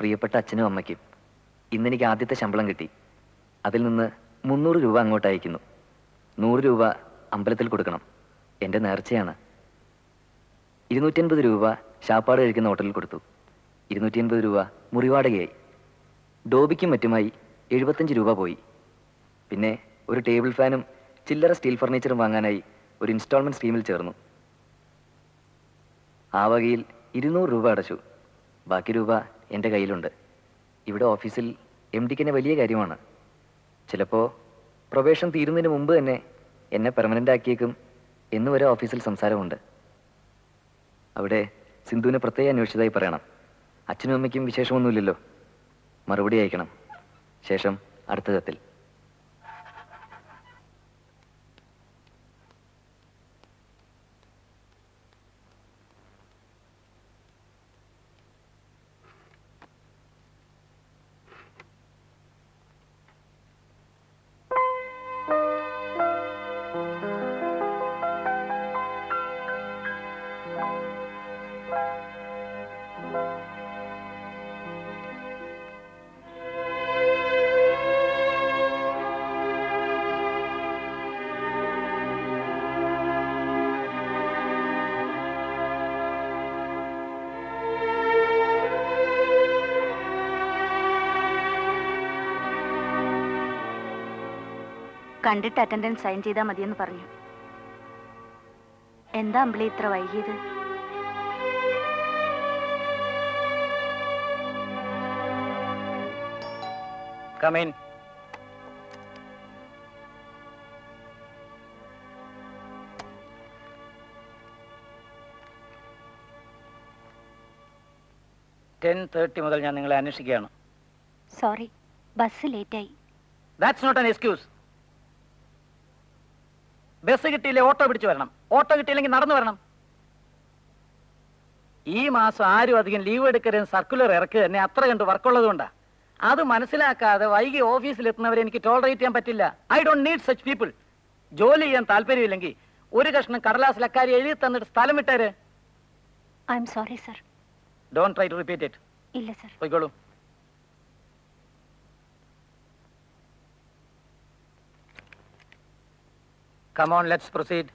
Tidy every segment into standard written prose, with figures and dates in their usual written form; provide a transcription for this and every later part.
പ്രിയപ്പെട്ട അച്ഛനും അമ്മയ്ക്കും ഇന്നെനിക്ക് ആദ്യത്തെ ശമ്പളം കിട്ടി. അതിൽ നിന്ന് 300 രൂപ അങ്ങോട്ട് അയക്കുന്നു. 100 രൂപ അമ്പലത്തിൽ കൊടുക്കണം, എൻ്റെ നേർച്ചയാണ്. 250 രൂപ ശാപ്പാട് കഴിക്കുന്ന ഹോട്ടലിൽ കൊടുത്തു. 280 രൂപ മുറിവാടകയായി. ഡോബിക്കും മറ്റുമായി 75 രൂപ പോയി. പിന്നെ ഒരു ടേബിൾ ഫാനും ചില്ലറ സ്റ്റീൽ ഫർണിച്ചറും വാങ്ങാനായി ഒരു ഇൻസ്റ്റാൾമെൻറ്റ് സ്കീമിൽ ചേർന്നു. ആ വകയിൽ 200 രൂപ അടച്ചു. ബാക്കി രൂപ എൻ്റെ കയ്യിലുണ്ട്. ഇവിടെ ഓഫീസിൽ MDക്ക് എന്നെ വലിയ കാര്യമാണ്. ചിലപ്പോൾ പ്രൊബേഷൻ തീരുന്നതിന് മുമ്പ് തന്നെ എന്നെ പെർമനൻ്റ് ആക്കിയേക്കും എന്ന് വരെ ഓഫീസിൽ സംസാരമുണ്ട്. അവിടെ സിന്ധുവിനെ പ്രത്യേകം അന്വേഷിച്ചതായി പറയണം. അച്ഛനും അമ്മയ്ക്കും വിശേഷമൊന്നുമില്ലല്ലോ. മറുപടി അയക്കണം. ശേഷം അടുത്ത കത്തിൽ. കണ്ടിട്ട് അറ്റൻഡൻസ് സൈൻ ചെയ്താൽ മതിയെന്ന് പറഞ്ഞു. എന്താ അമ്പിളി ഇത്ര വൈകിയത്? Come in. (10:30) മുതൽ ഞാൻ നിങ്ങളെ അന്വേഷിക്കുകയാണ്. സോറി, ബസ് ലേറ്റായി. That's not an excuse. Bus കിട്ടിയില്ലേ ഓട്ടോ പിടിച്ചു വരണം. ഓട്ടോ കിട്ടിയില്ലെങ്കിൽ നടന്നു വരണം. ഈ മാസം ആരും അധികം ലീവ് എടുക്കരുത് സർക്കുലർ ഇറക്കുക തന്നെ അത്ര കണ്ട് വർക്കുള്ളത് കൊണ്ടാണ്. അത് മനസ്സിലാക്കാതെ വൈകി ഓഫീസിലെത്തുന്നവരെ എനിക്ക് ടോളറേറ്റ് ചെയ്യാൻ പറ്റില്ല. I don't need such people. ജോലി ചെയ്യാൻ താല്പര്യമില്ലെങ്കിൽ ഒരു കഷ്ണം കടലാസിൽ അക്കാര്യം എഴുതി തന്നിട്ട് സ്ഥലം വിട്ടേര്. I am sorry sir. Don't try to repeat it. ഇല്ല സർ. പോയിക്കോളൂ. Come on, let's proceed.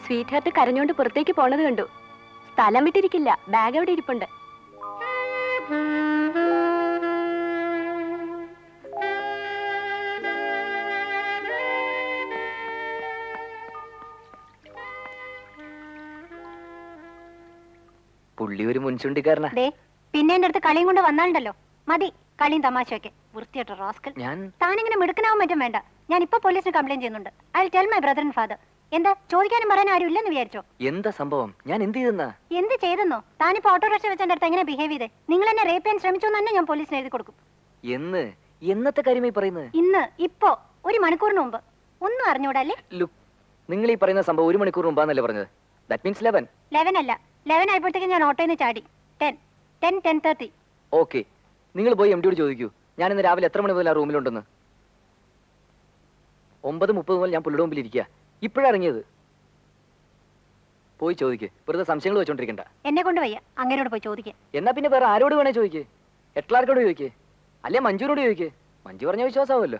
Sweetheart കരഞ്ഞോണ്ട് പുറത്തേക്ക് പോണത് കണ്ടു. സ്ഥലം വിട്ടിരിക്കില്ല, ബാഗ് അവിടെ ഇരിപ്പുണ്ട്. പുള്ളി ഒരു മുൻചുണ്ടിക്കാരനാ. പിന്നെ എന്റെ അടുത്ത് കളിയും കൊണ്ട് വന്നാലുണ്ടല്ലോ. മതി കളിയും തമാശയൊക്കെ. വൃത്തിയായിട്ടോ റാസ്കൽ. താനിങ്ങനെ മിടുക്കനാവും മറ്റും വേണ്ട. ഞാൻ ഇപ്പൊ പോലീസിന് കംപ്ലൈന്റ് ചെയ്യുന്നുണ്ട്. I will tell my brother and father. എന്താ ചോദിക്കാനും പറയാൻ ആരും ഇല്ലെന്ന് വിചാരിച്ചോ? എന്താ സംഭവം? ഞാൻ എന്ത് ചെയ്തെന്നാ? എന്ത് ചെയ്തെന്നോ? താനിപ്പോ ഓട്ടോറിക്ഷ വെച്ച് എന്റെ അടുത്ത് എങ്ങനെ ബിഹേവ് ചെയ്തേ? നിങ്ങൾ എന്നെ റേപ്പ് ചെയ്യാൻ ശ്രമിച്ചു തന്നെ ഞാൻ പോലീസിന് എഴുതി കൊടുക്കും. എന്നത്തെ കാര്യമായി പറയുന്നത്? ഇന്ന്, ഇപ്പോ, 1 മണിക്കൂറിന് മുമ്പ്. ഒന്നും അറിഞ്ഞൂടല്ലേ? നിങ്ങൾ ഈ പറയുന്ന സംഭവം 1 മണിക്കൂർ മുമ്പാന്നല്ലേ പറഞ്ഞത്? That means 11. 11 അല്ല, 11 ആയപ്പോഴത്തേക്കും ഞാൻ ഓട്ടോയിൽ നിന്ന് ചാടി. 10:30. ഓക്കെ, നിങ്ങൾ പോയി MDയോട് ചോദിക്കൂ ഞാൻ ഇന്ന് രാവിലെ എത്ര മണി മുതൽ ആ റൂമിലുണ്ടെന്ന്. 9:30 മുതൽ ഞാൻ പുള്ളിയുടെ മുമ്പിൽ ഇരിക്കുക. ഇപ്പോഴറിഞ്ഞത്. പോയി ചോദിക്ക്. വെറുതെ സംശയങ്ങൾ വെച്ചോണ്ടിരിക്കണ്ട. എന്നെ കൊണ്ട് വയ്യ അങ്ങനോട് പോയി ചോദിക്കാൻ. എന്നാ പിന്നെ വേറെ ആരോട് വേണേ ചോദിക്ക്. എട്ലാർക്കോട് ചോദിക്ക്, അല്ലെ മഞ്ജുവിനോട് ചോദിക്ക്. മഞ്ജു പറഞ്ഞ വിശ്വാസമാവുമല്ലോ.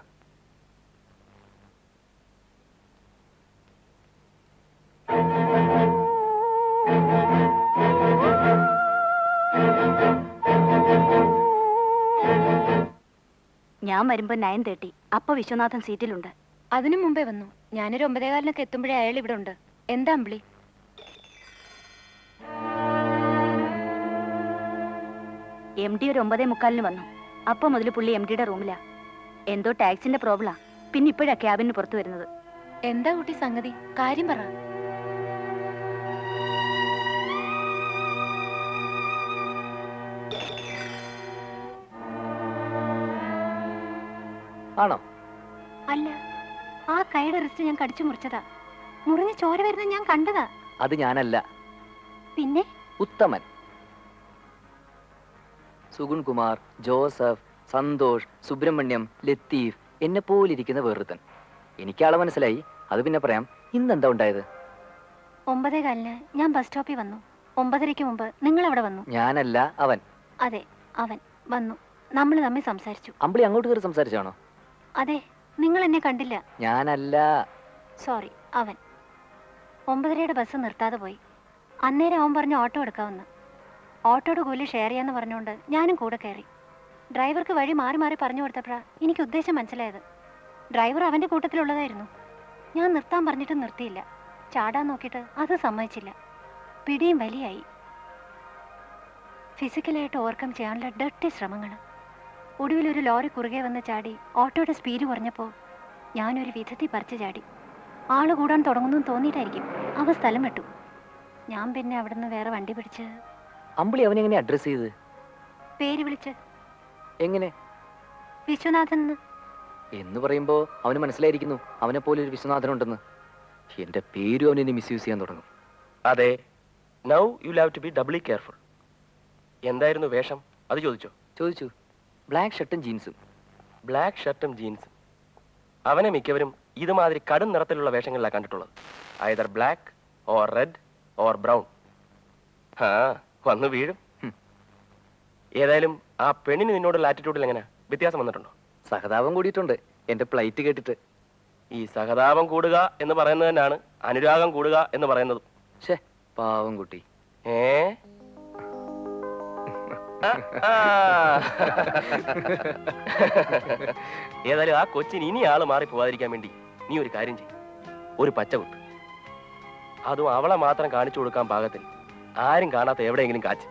ഞാൻ വരുമ്പോ 9:30. അപ്പൊ വിശ്വനാഥൻ സീറ്റിലുണ്ട്. അതിനു മുമ്പേ വന്നു. ഞാനൊരു 9:15 എത്തുമ്പോഴേ അയാൾ ഇവിടെ ഉണ്ട്. എന്താ അമ്പിളി? MD ഒരു 9:45 വന്നു. അപ്പൊ മുതൽ പുള്ളി MDയുടെ റൂമിലാ. എന്തോ ടാക്സിന്റെ പ്രോബ്ലാ. പിന്നെ ഇപ്പോഴാ ക്യാബിന് പുറത്തു വരുന്നത്. എന്താ കുട്ടി സംഗതി? കാര്യം പറ. ആണോ? അല്ല, ആ കൈയുടെ റിസ്റ്റ് ഞാൻ കടിച്ചു മുറിച്ചതാ. മുറിഞ്ഞ് ചോര വരുന്നത് ഞാൻ കണ്ടതാ. അത് ഞാനല്ല. പിന്നെ ഉത്തമൻ, സുഗുൺ കുമാർ, ജോസഫ്, സന്തോഷ്, സുബ്രഹ്മണ്യം, ലത്തീഫ്, എന്നെ പോലിരിക്കുന്ന വേറൊരുത്തൻ. എനിക്കാളെ മനസ്സിലായി. അത് പിന്നെ പറയാം. ഇന്നെന്താ ഉണ്ടായത്? 9:15 ഞാൻ ബസ് സ്റ്റോപ്പിൽ വന്നു. 9:30 മുമ്പ് നിങ്ങൾ അവിടെ വന്നു. ഞാനല്ല, അവൻ. അതെ, അവൻ വന്നു. നമ്മൾ തമ്മിൽ സംസാരിച്ചു. അമ്പിളി അങ്ങോട്ട് കയറി സംസാരിച്ചാണോ? അതെ, നിങ്ങൾ എന്നെ കണ്ടില്ല. ഞാനല്ല. സോറി, അവൻ. 9:30 ബസ് നിർത്താതെ പോയി. അന്നേരം അവൻ പറഞ്ഞു ഓട്ടോ എടുക്കാമെന്ന്. ഓട്ടോയുടെ കൂലി ഷെയർ ചെയ്യാന്ന് പറഞ്ഞുകൊണ്ട് ഞാനും കൂടെ കയറി. ഡ്രൈവർക്ക് വഴി മാറി മാറി പറഞ്ഞു കൊടുത്തപ്പോഴാണ് എനിക്ക് ഉദ്ദേശം മനസ്സിലായത്. ഡ്രൈവർ അവൻ്റെ കൂട്ടത്തിലുള്ളതായിരുന്നു. ഞാൻ നിർത്താൻ പറഞ്ഞിട്ട് നിർത്തിയില്ല. ചാടാൻ നോക്കിയിട്ട് അത് സമ്മതിച്ചില്ല. പിടിയും വലിയായി. ഫിസിക്കലായിട്ട് ഓവർകം ചെയ്യാനുള്ള ഡർട്ടി ശ്രമങ്ങൾ. ഒടുവിൽ ഒരു ലോറി കുറുകെ വന്ന് ചാടി ഓട്ടോയുടെ സ്പീഡ് കുറഞ്ഞപ്പോൾ ഞാനൊരു വിധത്തിൽ പറിച്ചു ചാടി. ആള് കൂടാൻ തുടങ്ങുന്നു തോന്നിയിട്ടായിരിക്കും അവ സ്ഥലം വിട്ടു. ഞാൻ പിന്നെ അവിടുന്ന് വേറെ വണ്ടി പിടിച്ച്. അമ്പിളി അവനെങ്ങനെ അഡ്രസ് ചെയ്ത്? പേര് വിളിച്ച്. എങ്ങനെ? വിശ്വനാഥൻ എന്ന് പറയുമ്പോ അവന് മനസ്സിലായിരിക്കുന്നു അവനെ പോലെ ഒരു വിശ്വനാഥനുണ്ടെന്ന്. എന്റെ പേരും അവനെ മിസ്യൂസ് ചെയ്യാൻ തുടങ്ങും. അതെ. Now you have to be doubly careful. എന്തായിരുന്നു വേഷം? അത് ചോദിച്ചോ? ചോദിച്ചു. ബ്ലാക്ക് ഷർട്ടും ജീൻസും. ബ്ലാക്ക് ഷർട്ടും ജീൻസും. അവനെ മിക്കവരും ഇതുമാതിരി കടും നിറത്തിലുള്ള വേഷങ്ങളിലാണ് കണ്ടിട്ടുള്ളത്. Either black or red or brown. ആ, വന്നു വീഴും. ഏതായാലും ആ പെണ്ണിന് നിന്നോടുള്ള ആറ്റിറ്റ്യൂഡിൽ എങ്ങനെ വ്യത്യാസം വന്നിട്ടുണ്ടോ? സഹതാപം കൂടിയിട്ടുണ്ട് എന്റെ പ്ലൈറ്റ് കേട്ടിട്ട്. ഈ സഹതാപം കൂടുക എന്ന് പറയുന്നത് തന്നെയാണ് അനുരാഗം കൂടുക എന്ന് പറയുന്നത്. ഷേ, പാവം കുട്ടി. ഏ ഏതായാലും ആ കൊച്ചിന് ഇനി ആള് മാറി പോവാതിരിക്കാൻ വേണ്ടി നീ ഒരു കാര്യം ചെയ്യും. ഒരു പച്ച കുത്ത്. അതും അവളെ മാത്രം കാണിച്ചു കൊടുക്കാൻ പാകത്തിൽ ആരും കാണാത്ത എവിടെയെങ്കിലും കാച്ച്.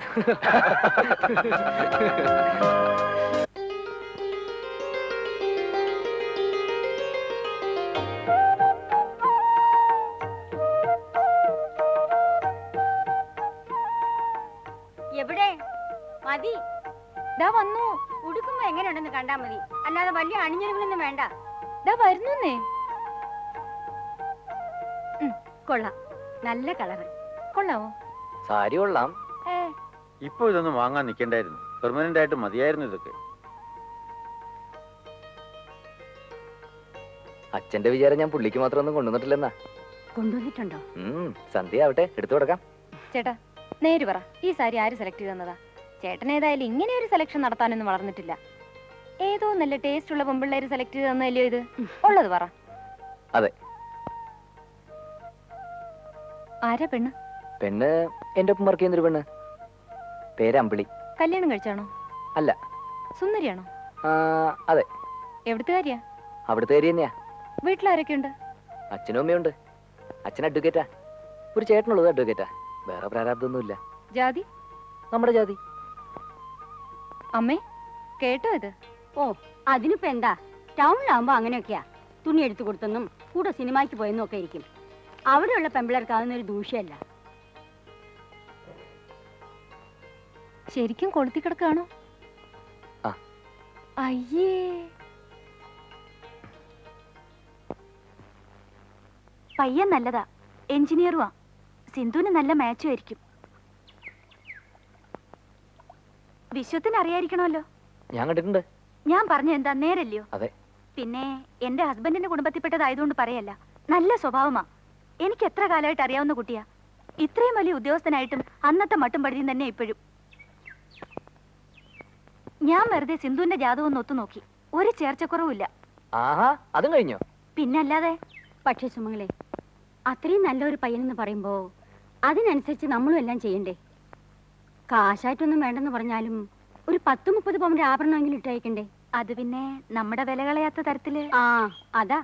എവിടെ മതി? ദാ വന്നു. ഉടുക്കുമ്പോ എങ്ങനെയുണ്ടെന്ന് കണ്ടാ മതി, അല്ലാതെ വലിയ അണിഞ്ഞൊരുങ്ങൊന്നും വേണ്ട. ദാ വരുന്നേ. കൊള്ളാം, നല്ല കളറ്. കൊള്ളാവോ? സാരി കൊള്ളാം. ഇപ്പൊ ഇതൊന്നും വാങ്ങാൻ നിൽക്കണ്ടായിരുന്നു. പെർമനന്റ് ആയിട്ട് മതിയായിരുന്നു ഇതൊക്കെ. അച്ഛന്റെ വിചാരം ഞാൻ പുള്ളിക്ക് മാത്രം ഒന്നും കൊണ്ടുവന്നിട്ടില്ലെന്നാ. കൊണ്ടുവന്നിട്ടുണ്ടോ? സന്ധ്യ ആവട്ടെ, എടുത്തു കൊടുക്കാം. ചേട്ടാ നേര് പറ, ഈ സാരി ആര് സെലക്ട് ചെയ്തെന്നതാ? ചേട്ടൻ ഏതായാലും ഇങ്ങനെ ഒരു സെലക്ഷൻ നടത്താനൊന്നും വളർന്നിട്ടില്ല. ഏതോ നല്ല ടേസ്റ്റ് ഉള്ള പെമ്പിള്ളേര് സെലക്ട് ചെയ്ത് തന്നല്ലയോ ഇത്? ഉള്ളത് പറ. അതെ. ആരാ പെണ്ണ്? പെണ്ണ് എന്റെ ഒപ്പം വർക്ക് ചെയ്യുന്നൊരു പെണ്ണ്. പേര് അമ്പിളി. കല്യാണം കഴിച്ചാണോ? അല്ല. സുന്ദരിയാണോ? അതെ. എവിടുത്തെ കാര്യ? അവിടുത്തെ കാര്യം തന്നെയാ. വീട്ടിലാരൊക്കെ ഉണ്ട്? അച്ഛനും അമ്മയുണ്ട്. അച്ഛൻ അഡ്വക്കേറ്റാ. ഒരു ചേട്ടനുള്ളത് അഡ്വക്കേറ്റാ. വേറെ പ്രാരാബ്ദമൊന്നുമില്ല. ജാതി? നമ്മുടെ ജാതി. അമ്മേ കേട്ടോ ഇത്? ഓ, അതിനിപ്പോ എന്താ? ടൗണിലാവുമ്പോ അങ്ങനെയൊക്കെയാ. തുണി എടുത്തു കൊടുത്തെന്നും കൂടെ സിനിമയ്ക്ക് പോയെന്നും ഒക്കെ ഇരിക്കും. അവിടെയുള്ള പെമ്പിളർക്ക് അതൊന്നൊരു ദൂഷ്യമല്ല. ശരിക്കും കൊളുത്തി കിടക്കാണോ? ആ. അയ്യേ, പയ്യൻ നല്ലതാ, എഞ്ചിനീയറുവാ. സിന്ധുവിന് നല്ല മാച്ചും ആയിരിക്കും. വിശ്വത്തിന് അറിയായിരിക്കണമല്ലോ. ഞാൻ കണ്ടിട്ടുണ്ട്. ഞാൻ പറഞ്ഞ എന്താ നേരല്ലയോ? അതെ. പിന്നെ എന്റെ ഹസ്ബൻഡിന്റെ കുടുംബത്തിൽപ്പെട്ടതായതുകൊണ്ട് പറയല്ല. നല്ല സ്വഭാവമാ. എനിക്ക് എത്ര കാലമായിട്ട് അറിയാവുന്ന കുട്ടിയാ. ഇത്രയും വലിയ ഉദ്യോഗസ്ഥനായിട്ടും അന്നത്തെ മട്ടും പഴുതിയും തന്നെ ഇപ്പോഴും. ഞാൻ വെറുതെ സിന്ധുവിന്റെ ജാതകം ഒന്ന് ഒത്തു നോക്കി. ഒരു ചേർച്ചക്കുറവില്ല. ആഹാ, അതും കഴിഞ്ഞോ? പിന്നല്ലാതെ. പക്ഷേ സുമങ്ങളെ, അത്രയും നല്ലൊരു പയ്യനെന്ന് പറയുമ്പോ അതിനനുസരിച്ച് നമ്മളും എല്ലാം ചെയ്യണ്ടേ? കാശായിട്ടൊന്നും വേണ്ടെന്ന് പറഞ്ഞാലും ഒരു 10-30 പവന്റെ ആഭരണമെങ്കിലും ഇട്ടയക്കണ്ടേ? അത് പിന്നെ നമ്മുടെ വില കളയാത്ത തരത്തില്. ആ, അതാ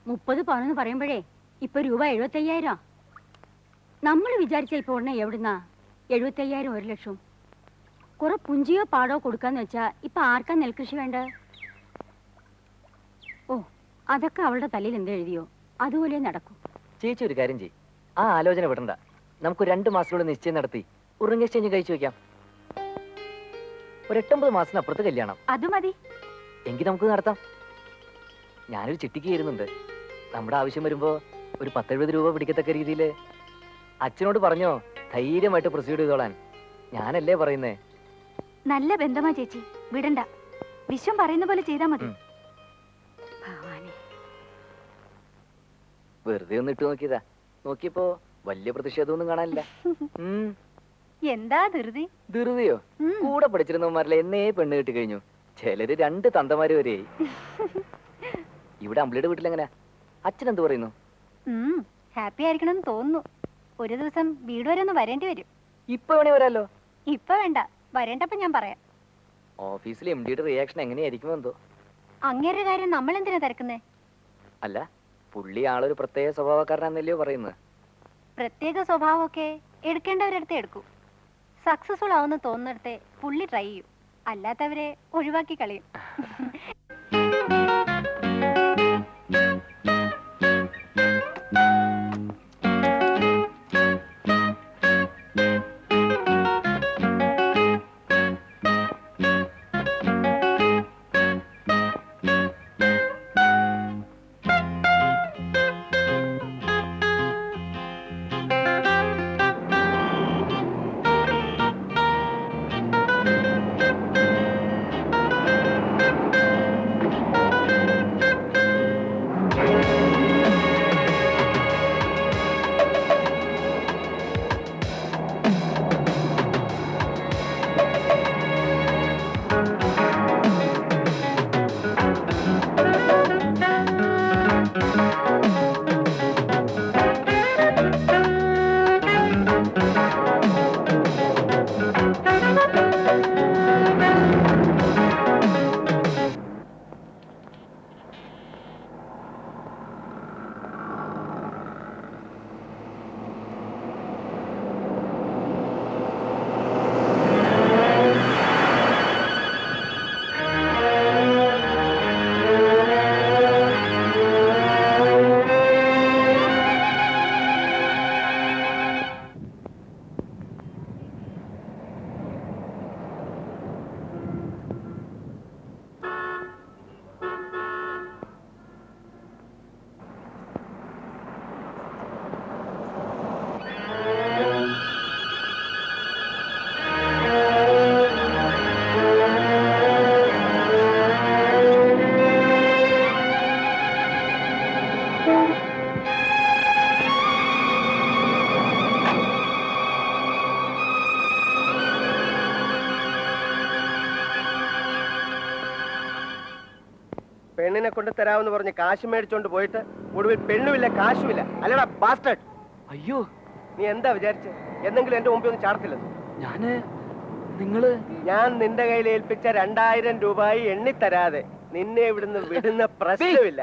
30 പവനെന്ന് പറയുമ്പോഴേ ഇപ്പൊ രൂപ 75,000. നമ്മൾ വിചാരിച്ച ഇപ്പൊ ഉടനെ എവിടുന്നാ 75,000 1 ലക്ഷം? കുറെ പുഞ്ചിയോ പാടോ കൊടുക്കാന്ന് വെച്ചാ ഇപ്പൊ ആർക്കാ നെൽകൃഷി വേണ്ട? ഓ, അതൊക്കെ അവളുടെ തലയിൽ എന്തെഴുതിയോ അതുപോലെ നടക്കും. ചേച്ചി ഒരു കാര്യം ചെയ്യും. ആ ആലോചന വിടണ്ട. നമുക്ക് 2 മാസത്തിലൂടെ നിശ്ചയം നടത്തി ഉറുങ്ങ എക്സ്ചേഞ്ച് കഴിച്ചു വെക്കാം. ഒരു 8-9 മാസത്തിനപ്പുറത്ത് കല്യാണം. അത് മതി. എങ്കിൽ നമുക്ക് നടത്താം. ഞാനൊരു ചിട്ടിക്ക് ചേരുന്നുണ്ട്. നമ്മുടെ ആവശ്യം വരുമ്പോ ഒരു 10-70 രൂപ പിടിക്കത്തക്ക രീതിയിൽ അച്ഛനോട് പറഞ്ഞോ ധൈര്യമായിട്ട് പ്രൊസീഡ് ചെയ്തോളാൻ. ഞാനല്ലേ പറയുന്നേ. നല്ല ബന്ധമാ ചേച്ചി, വിടണ്ട. വിശ്വം പറയുന്ന പോലെ ചെയ്താ മതി. ഭഗവാനെ, വെറുതെ ഒന്ന് ഇട്ട് നോക്കിയതാ. നോക്കിയപ്പോ വലിയ പ്രതിഷേധമൊന്നും കാണാനില്ല. എന്താ ധൃതി? ധൃതിയോ? കൂടെ പഠിച്ചിരുന്നവന്മാരിലെ എന്നേ പെണ്ണ് കിട്ടി കഴിഞ്ഞു. ചിലര് 2 തന്തമാര് വരെയായി. ഇവിടെ അമ്പിളിയുടെ വീട്ടിലെങ്ങനെയാ? അച്ഛൻ എന്ത് പറയുന്നു? ഹാപ്പി ആയിരിക്കണമെന്ന് തോന്നുന്നു. ഒരു ദിവസം വീട് വരെ ഒന്ന് വരേണ്ടി വരും. ഇപ്പൊ വേണേ വരാലോ. ഇപ്പൊ വേണ്ട, വരേണ്ടപ്പോ ഞാൻ പറയാം. ഓഫീസിൽ MD-യുടെ റിയാക്ഷൻ എങ്ങനെയായിരിക്കുമോ എന്തോ. അങ്ങേരുടെ കാര്യം നമ്മൾ എന്തിനാ തിരക്കുന്നേ? അല്ല, പുള്ളി ആളൊരു പ്രത്യേക സ്വഭാവക്കാരനാന്നല്ലയോ പറയുന്നത്. പ്രത്യേക സ്വഭാവമൊക്കെ എടുക്കേണ്ടവരടുത്ത് എടുക്കൂ. സക്സസ്ഫുൾ ആവുന്ന തോന്നുന്നിടത്തെ പുള്ളി ട്രൈ ചെയ്യൂ. അല്ലാത്തവരെ ഒഴിവാക്കി കളയും. പെണ്ണിനെ കൊണ്ട് തരാമെന്ന് പറഞ്ഞ് കാശ് മേടിച്ചോണ്ട് പോയിട്ട് ഒടുവിൽ പെണ്ണുമില്ല കാശുമില്ല. അല്ലടാ ബാസ്റ്റേഡ്. അയ്യോ, നീ എന്താ വിചാരിച്ച് എന്തെങ്കിലും എന്റെ മുമ്പിൽ ഒന്ന് ചാടത്തില്ലെന്ന്? ഞാൻ നിന്റെ കയ്യിൽ ഏൽപ്പിച്ച 2000 രൂപയായി എണ്ണിത്തരാതെ നിന്നെ ഇവിടുന്ന് വിടുന്ന പ്രശ്നമില്ല.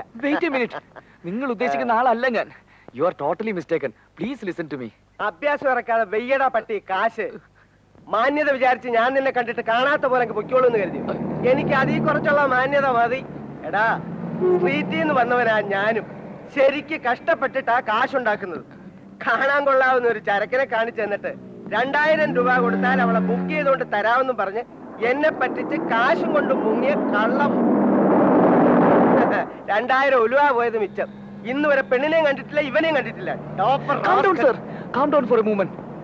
നിങ്ങൾ ഉദ്ദേശിക്കുന്ന ആളല്ല ഞാൻ. You are totally mistaken. Please listen to me. അഭ്യാസം ഇറക്കാതെ വെയ്യടാ പട്ടി കാശ്. മാന്യത വിചാരിച്ച് ഞാൻ നിന്നെ കണ്ടിട്ട് കാണാത്ത പോലെ പൊയ്ക്കോളൂ എന്ന് കരുതി. എനിക്ക് അതിൽ കുറച്ചുള്ള മാന്യത മതി. എടാ, സ്ട്രീറ്റിൽ നിന്ന് വന്നവനാ ഞാനും. ശരിക്ക് കഷ്ടപ്പെട്ടിട്ടാ കാശുണ്ടാക്കുന്നത്. കാണാൻ കൊള്ളാവുന്ന ഒരു ചരക്കിനെ കാണിച്ചു തന്നിട്ട് 2000 രൂപ കൊടുത്താൽ അവളെ ബുക്ക് ചെയ്തുകൊണ്ട് തരാമെന്നും പറഞ്ഞ് എന്നെ പറ്റിച്ച് കാശും കൊണ്ട് മുങ്ങിയ കള്ളം. 2000 ഉലുവ പോയത് മിച്ചം. ഇന്ന് വരെ പെണ്ണിനെയും കണ്ടിട്ടില്ല, ഇവനെയും കണ്ടിട്ടില്ല.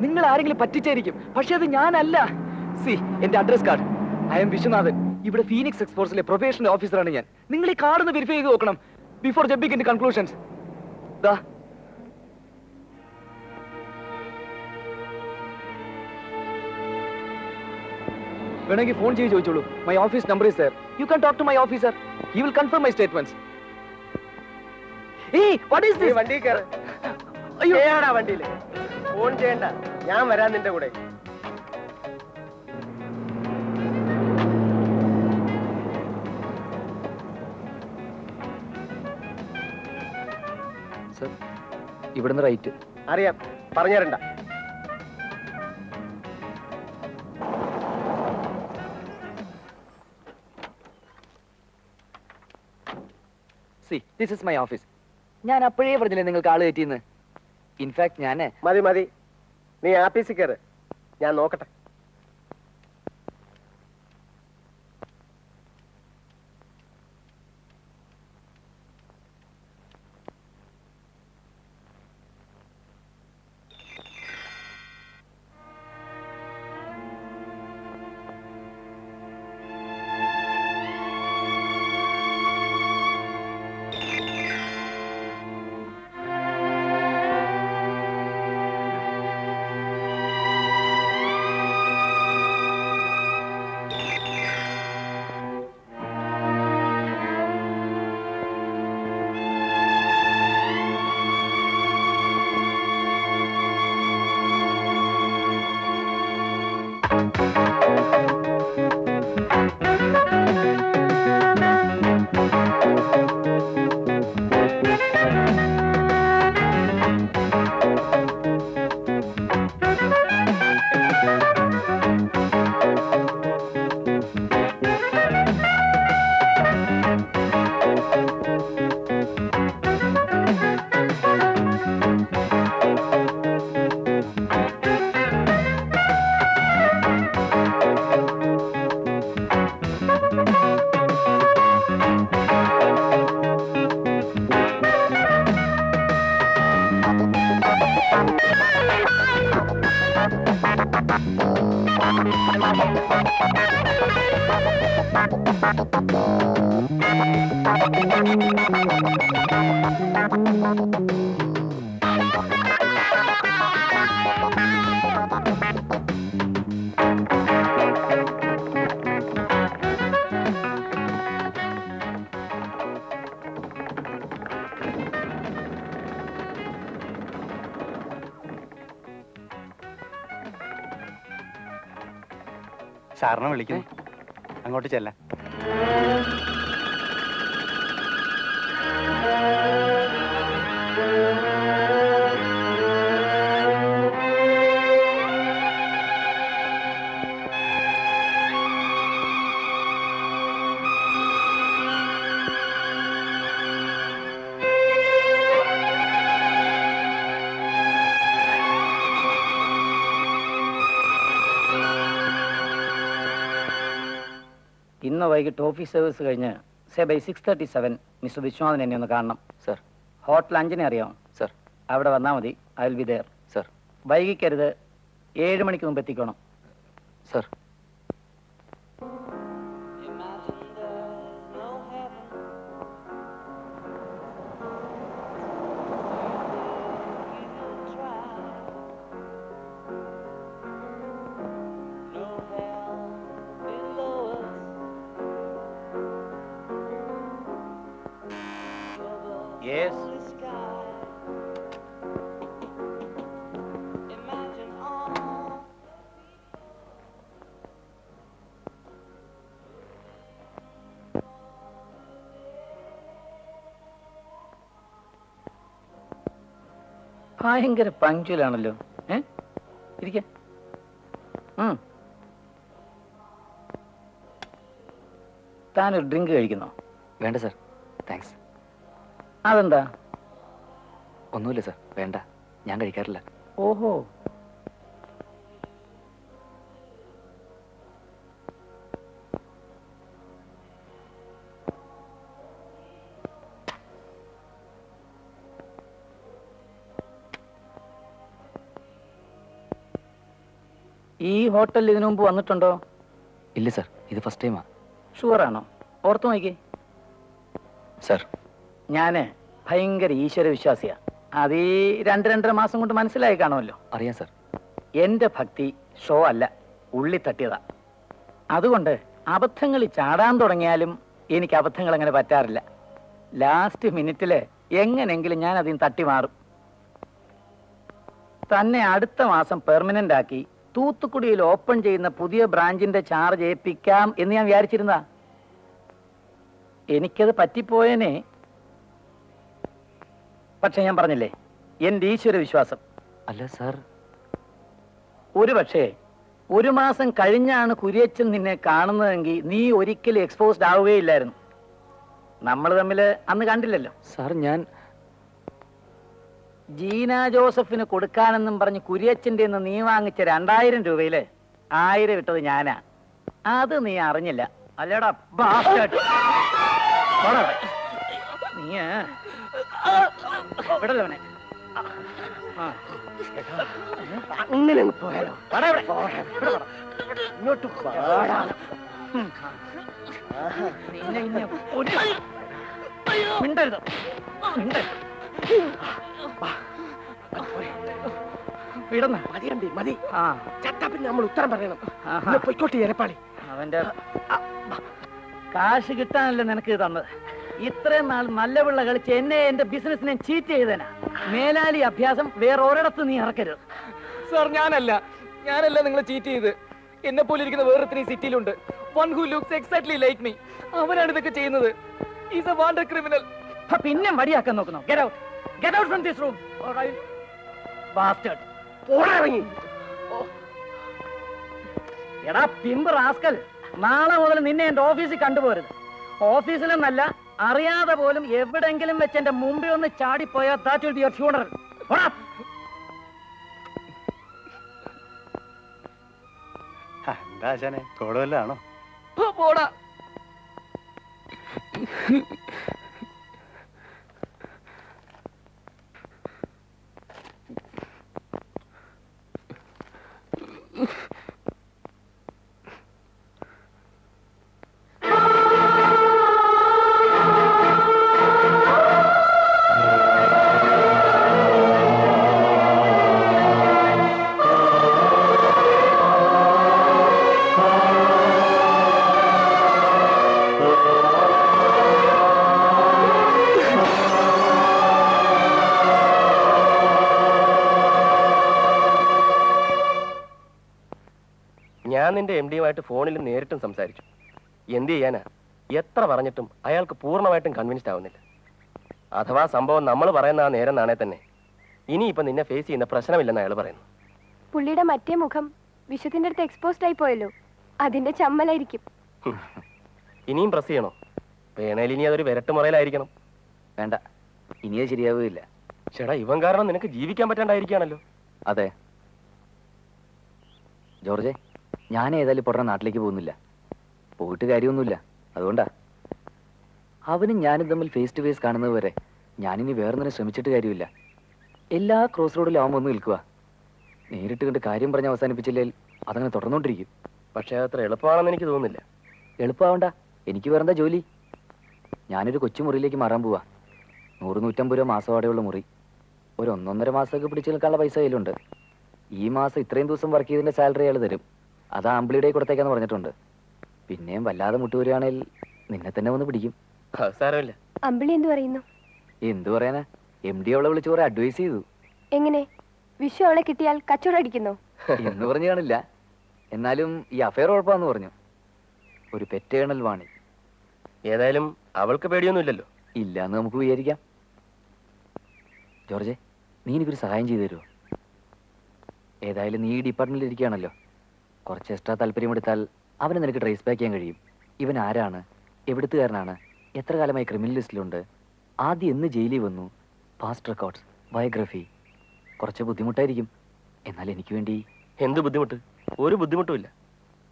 നിങ്ങൾ ആരെങ്കിലും പറ്റിച്ചായിരിക്കും, പക്ഷെ അത് ഞാനല്ല. സി, എന്റെ address card. I M Viswanathan. ഇവിടെ ഫീനിക്സ് എക്സ്പോർട്സിലെ പ്രൊഫഷണൽ ഓഫീസറാണ് ഞാൻ. നിങ്ങൾ ഈ കാർഡ് ഒന്ന് വെരിഫൈ ചെയ്ത് നോക്കണം ബിഫോർ ജമ്പിങ് ഇൻ കൺക്ലൂഷൻസ്. ദാ വേണമെങ്കിൽ ഫോൺ ചെയ്ത് ചോദിച്ചോളൂ. My office number is there. You can talk to my officer. He will confirm my statements. What is this? വണ്ടി കയറ്. അയ്യോടാ വണ്ടിയിൽ. ഫോൺ ചെയ്യണ്ട, ഞാൻ വരാൻ നിന്റെ കൂടെ. സർ, ഇവിടുന്ന് റൈറ്റ്. അറിയാം, പറഞ്ഞുതരണ്ട. See, this is my office. ഞാൻ അപ്പോഴേ പറഞ്ഞില്ലേ നിങ്ങൾക്ക് ആള് കയറ്റിന്ന്. ഇൻഫാക്ട് ഞാൻ മതി മതി, നീ ആഫീസിൽ കയറ്, ഞാൻ നോക്കട്ടെ. സാറിനെ വിളിക്കുന്നു, അങ്ങോട്ട് ചെല്ലാം. ഇന്ന് വൈകിട്ട് ഓഫീസ് സർവീസ് കഴിഞ്ഞ് സേ ബൈ 6:37 മിസ്റ്റർ വിശ്വനാഥൻ എന്നെ ഒന്ന് കാണണം. സർ. ഹോട്ടൽ 5-നെ അറിയാം സർ. അവിടെ വന്നാൽ മതി. I will be there. Sir. വൈകിക്കരുത്, 7 മണിക്ക് മുമ്പ് എത്തിക്കണം. സർ. Yes. ഭയങ്കര പങ്ക്ച്വലാണല്ലോ. ഇരിക്ക. താനൊരു ഡ്രിങ്ക് കഴിക്കുന്നോ? വേണ്ട സർ, താങ്ക്സ്. അതെന്താ? ഒന്നുമില്ല സർ, വേണ്ട, ഞാൻ കഴിക്കാറില്ല. ഓഹോ. ഈ ഹോട്ടലിൽ ഇതിനു മുമ്പ് വന്നിട്ടുണ്ടോ? ഇല്ല സർ, ഇത് ഫസ്റ്റ് ടൈമാ. ഷുവറാണോ? ഓർത്തു നോക്കി. സർ, ഞാന് ഭയങ്കര ഈശ്വര വിശ്വാസിയാ. അത് ഈ 2-2.5 മാസം കൊണ്ട് മനസ്സിലായി കാണുമല്ലോ. അറിയാം സർ. എന്റെ ഭക്തി ഷോ അല്ല, ഉള്ളി തട്ടിയതാ. അതുകൊണ്ട് അബദ്ധങ്ങളിൽ ചാടാൻ തുടങ്ങിയാലും എനിക്ക് അബദ്ധങ്ങൾ അങ്ങനെ പറ്റാറില്ല. ലാസ്റ്റ് മിനിറ്റില് എങ്ങനെങ്കിലും ഞാൻ അതിന് തട്ടി മാറും. തന്നെ അടുത്ത മാസം പെർമനന്റ് ആക്കി തൂത്തുക്കുടിയിൽ ഓപ്പൺ ചെയ്യുന്ന പുതിയ ബ്രാഞ്ചിന്റെ ചാർജ് ഏൽപ്പിക്കാം എന്ന് ഞാൻ വിചാരിച്ചിരുന്നതാ. എനിക്കത് പറ്റിപ്പോയേനെ. പക്ഷെ ഞാൻ പറഞ്ഞില്ലേ, എന്റെ ഈശ്വര വിശ്വാസം. അല്ല സർ, ഒരു പക്ഷേ 1 മാസം കഴിഞ്ഞാണ് കുര്യച്ചൻ നിന്നെ കാണുന്നതെങ്കിൽ നീ ഒരിക്കലും എക്സ്പോസ്ഡ് ആവുകയില്ലായിരുന്നു. നമ്മൾ തമ്മിൽ അന്ന് കണ്ടില്ലല്ലോ. സാർ, ഞാൻ ജീന ജോസഫിന് കൊടുക്കാനെന്നും പറഞ്ഞ് കുര്യച്ചന്റെ നീ വാങ്ങിച്ച 2000 രൂപയില് 1000 ഇട്ടത് ഞാനാ. അത് നീ അറിഞ്ഞില്ല അല്ലേടാ ബാസ്റ്റേർഡ്. നീ വിടല്ലവനെ. അങ്ങനെ പോയാലോ? ഇങ്ങോട്ട് മിണ്ടരുത്. മതി. ചട്ടപ്പിന് നമ്മൾ ഉത്തരം പറയണം. പൊയ്ക്കോട്ടെ എരപ്പാളി. അവന്റെ കാശ് കിട്ടാനല്ലേ നിനക്ക് തന്നത്. ഇത്രയും നാൾ നല്ല പിള്ള കളിച്ച് എന്നെ എന്റെ ബിസിനസിനെ ചീറ്റ് ചെയ്തേനാ. മേലാലി അഭ്യാസം വേറെ ഒരിടത്ത് നീ ഇറക്കരുത്. സാർ, ഞാനല്ല നിങ്ങളെ ചീറ്റ് ചെയ്ത്. എന്നെ പോലെ ഇരിക്കുന്ന വേറെ സിറ്റിയിലുണ്ട്. One who looks exactly like me. അവനാണ് ഇതൊക്കെ ചെയ്യുന്നത്. Is a wanted criminal. പിന്നെ വടിയാക്കാൻ നോക്കണം. Get out. Get out from this room. Alright bastard. ഓടിറങ്ങി. എടാ പിമ്പ് റാസ്കൽ, നാളെ മുതൽ നിന്നെ എന്റെ ഓഫീസിൽ കണ്ടുപോരുത്. ഓഫീസിലെന്നല്ല, അറിയാതെ പോലും എവിടെങ്കിലും വെച്ച് എന്റെ മുമ്പിൽ ഒന്ന് ചാടിപ്പോയാൽ that will be your funeral. എന്താ ആശാനെ, കോടവല്ലാണോ? പോടാ. ഞാൻ നിന്റെ എം ഡിയുമായിട്ട് ഫോണിൽ നേരിട്ടും സംസാരിച്ചു. എന്ത് ചെയ്യാനാ, എത്ര പറഞ്ഞിട്ടും അയാൾക്ക് പൂർണ്ണമായിട്ടും കൺവിൻസ്ഡ് ആവുന്നില്ല. അഥവാ സംഭവം നമ്മൾ പറയുന്ന ആ നേരം നാണേ തന്നെ ഇനിയിപ്പം നിന്നെ ഫേസ് ചെയ്യുന്ന പ്രശ്നമില്ലെന്ന് അയാൾ പറയുന്നു. പുള്ളിയുടെ മറ്റേ മുഖം വിശ്വത്തിന്റെ അടുത്ത് എക്സ്പോസ്ഡ് ആയി പോയല്ലോ, അതിന്റെ ചമ്മലായിരിക്കും. ഇനിയും പ്രസ് ചെയ്യണോ? വേണേൽ ഇനി അതൊരു വിരട്ട് മുറയിലായിരിക്കണം. വേണ്ട, ഇനിയത് ശരിയാവുകയില്ല. ചേട്ടാ, ഇവൻ കാരണം നിനക്ക് ജീവിക്കാൻ പറ്റാണ്ടായിരിക്കുകയാണല്ലോ. അതെ ജോർജെ, ഞാൻ ഏതായാലും ഇപ്പോൾ നാട്ടിലേക്ക് പോകുന്നില്ല. പോയിട്ട് കാര്യമൊന്നുമില്ല. അതുകൊണ്ടാ അവനും ഞാനും തമ്മിൽ ഫേസ് ടു ഫേസ് കാണുന്നത് വരെ ഞാനിനി വേറൊന്നിനെ ശ്രമിച്ചിട്ട് കാര്യമില്ല. എല്ലാ ക്രോസ് റോഡിലും അവൻ വന്ന് നിൽക്കുക. നേരിട്ട് കണ്ട് കാര്യം പറഞ്ഞ് അവസാനിപ്പിച്ചില്ലെങ്കിൽ അതങ്ങനെ തുടർന്നുകൊണ്ടിരിക്കും. പക്ഷേ അത്ര എളുപ്പമാണെന്ന് എനിക്ക് തോന്നുന്നില്ല. എളുപ്പമാവണ്ട, എനിക്ക് വേറെന്താ ജോലി? ഞാനൊരു കൊച്ചു മുറിയിലേക്ക് മാറാൻ പോവാ. 100-150 രൂപ മാസവാടയുള്ള മുറി. ഒരു 1-1.5 മാസമൊക്കെ പിടിച്ചു നിൽക്കാനുള്ള പൈസ കയ്യിലുണ്ട്. ഈ മാസം ഇത്രയും ദിവസം വർക്ക് ചെയ്തതിന്റെ സാലറി അയാൾ തരും. അത് ആംബ്ലിയുടെ കൊടുത്തേക്കാന്ന് പറഞ്ഞിട്ടുണ്ട്. പിന്നെയും വല്ലാതെ മുട്ടുവരികയാണെങ്കിൽ നിന്നെ തന്നെ വന്ന് പിടിക്കും. സാരമില്ല. അമ്പിളി എന്തു പറയുന്നു? എന്തു പറയാനാ, MD അവളെ വിളിച്ച് കുറെ അഡ്വൈസ് ചെയ്തു. എങ്ങനെ? വിഷു അവളെ കിട്ടിയാൽ കച്ചവടം അടിക്കുന്നോ എന്ന് പറഞ്ഞു കാണില്ല. എന്നാലും ഈ അഫയർ കുഴപ്പമാന്ന് പറഞ്ഞു. ഒരു പെറ്റേണൽ വാണി. ഏതായാലും അവൾക്ക് പേടിയൊന്നുമില്ലല്ലോ. ഇല്ല എന്ന് നമുക്ക് വിചാരിക്കാം. ജോർജെ, നീ എനിക്കൊരു സഹായം ചെയ്തു തരുമോ? ഏതായാലും നീ ഈ ഡിപ്പാർട്ട്മെന്റിൽ ഇരിക്കുകയാണല്ലോ. കുറച്ച് എക്സ്ട്രാ താല്പര്യമെടുത്താൽ അവനെ നിനക്ക് ട്രേസ് ബാക്ക് ചെയ്യാൻ കഴിയും. ഇവൻ ആരാണ്, എവിടുത്തുകാരനാണ്, എത്ര കാലമായി ക്രിമിനൽ ലിസ്റ്റിലുണ്ട്, ആദ്യം എന്ന് ജയിലിൽ വന്നു, പാസ്റ്റ് റെക്കോർഡ്സ്, ബയോഗ്രഫി. കുറച്ച് ബുദ്ധിമുട്ടായിരിക്കും, എന്നാൽ എനിക്ക് വേണ്ടി. എന്ത് ബുദ്ധിമുട്ട്? ഒരു ബുദ്ധിമുട്ടുമില്ല.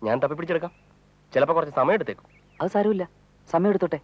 ഞാൻ തപ്പി പിടിച്ചെടുക്കാം. ചിലപ്പോൾ കുറച്ച് സമയം എടുത്തേക്കും. അത് സാരമില്ല, സമയം എടുത്തോട്ടെ.